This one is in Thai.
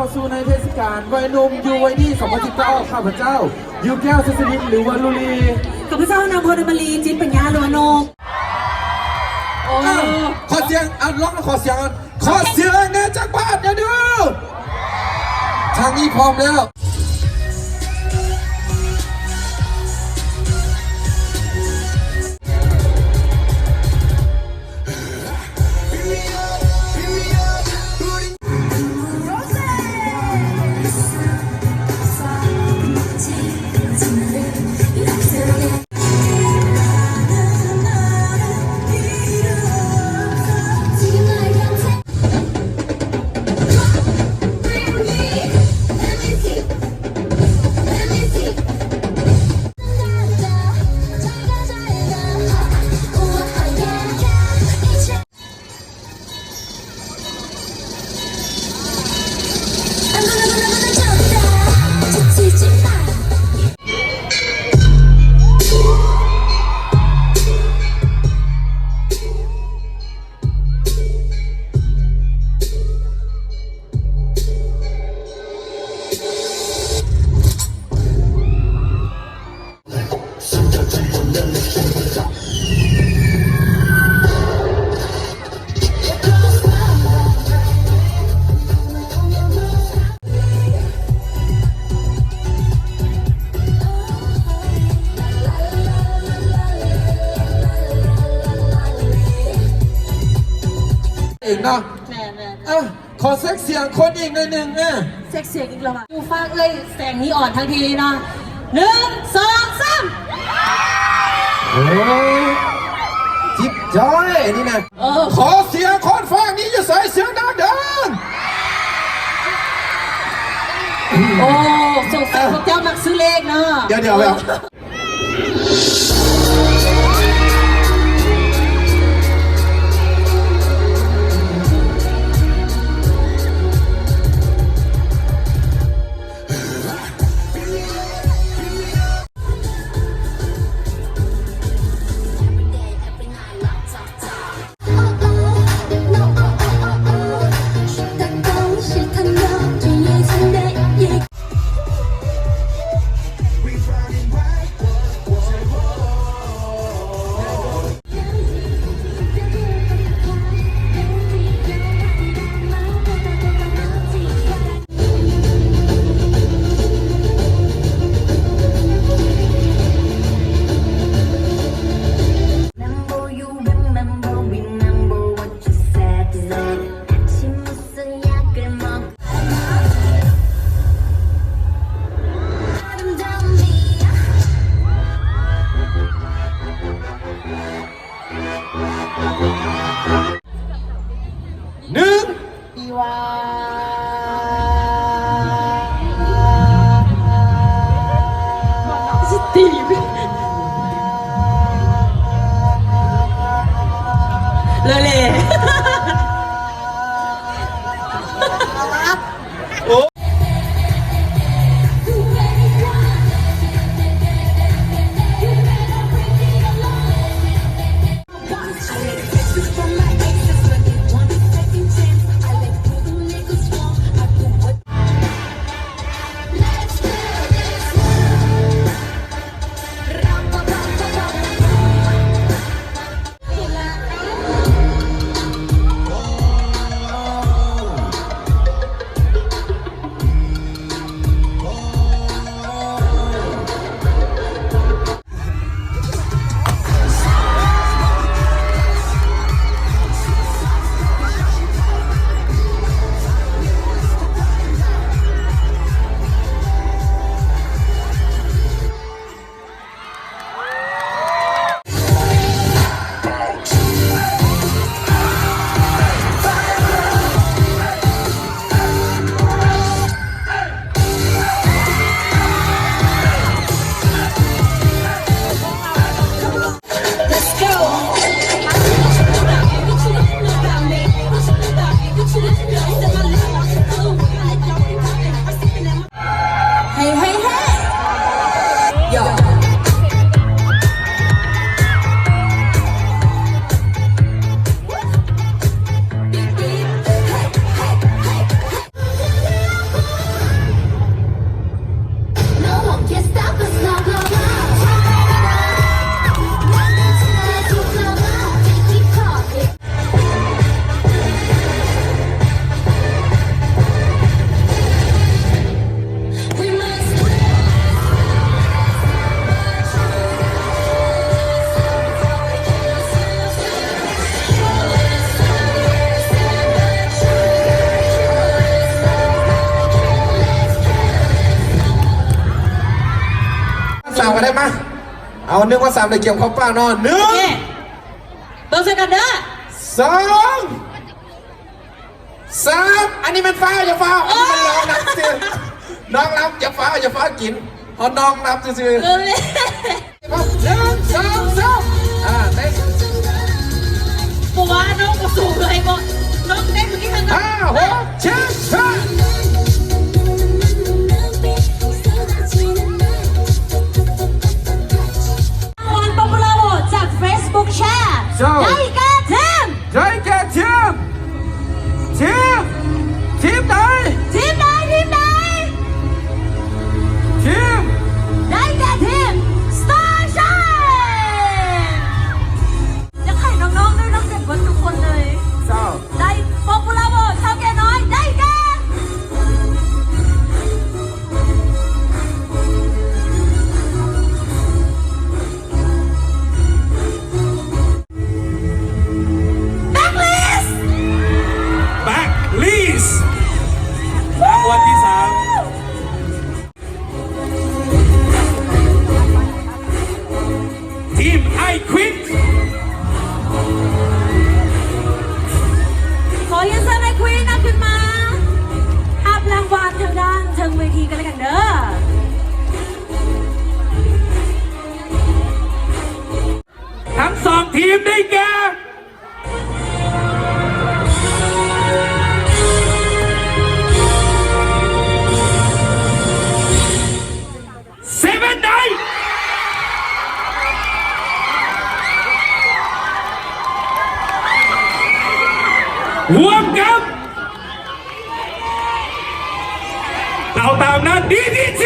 เข้าสู่ในเทศกาลวัยหนุ่มยูวัยดี2019ข้าพเจ้ายูแก้วเซซลินหรือวันลุลีข้าพเจ้านางพลมาลีจิตปัญญาลวนกขอเสียงร้องขอเสียงเนี่ยจากบ้านเดี๋ยวดูทางนี้พร้อมแล้วเนาะขอเซ็กเสียงคนอีกหน่อยหนึ่งเซ็กเสียงอีกแล้วดูฟ้าเอ้ยแสงนี้อ่อนทั้งทีนะ1 2 3โอ้จิ๊บจ้อยนี่นะขอเสียงคนฟังนี้จะใส่เสียงดังโอ้สงสัยพวกเจ้ามักซื้อเลขเนาะเดี๋ยวอีวาสตีฟเลย สามกันได้ไหมเอาหนึ่งว่าสามเลยเกี่ยวข้าวป้าเนาะหนึ่ โอง เคเบิ่งใส่กันเด้อ สองสามอันนี้มันฟ้าอย่าฟ้าอันนี้มันน้องนับสิน้องนับอย่าฟ้ากินพอน้องนับสิ เออเลย หนึ่งสองสามเต้น ปัวน้องก็สูงเลยบอกน้องเต้นเมื่อกี้ทางนั้น ห้าหกเจ็ดแปด วันป๊อปปูล่าโหวตจาก Facebook แชร์ได้แก่ทีม ใจแก่ทีมไหน ทีมไหน ทีม ได้แก่ทีม Star Shine อยากให้น้องๆได้รับเด็กบนทุกคนเลย เศร้า ได้ป๊อปปูล่าโหวตเท่าแก่น้อยได้แก่แบ็คลิส แบ็คลีสรางวัลที่ 3 ทีมไอควิก ขอเรียนเชิญนายควีนนะขึ้นมาอัพรางวัลทางด้านเชิงเวทีกันเลยกันเด้อ ทั้ง 2 ทีมได้แก่เซเว่นไนท์รวมกับเราตามนั้นดีดีเจ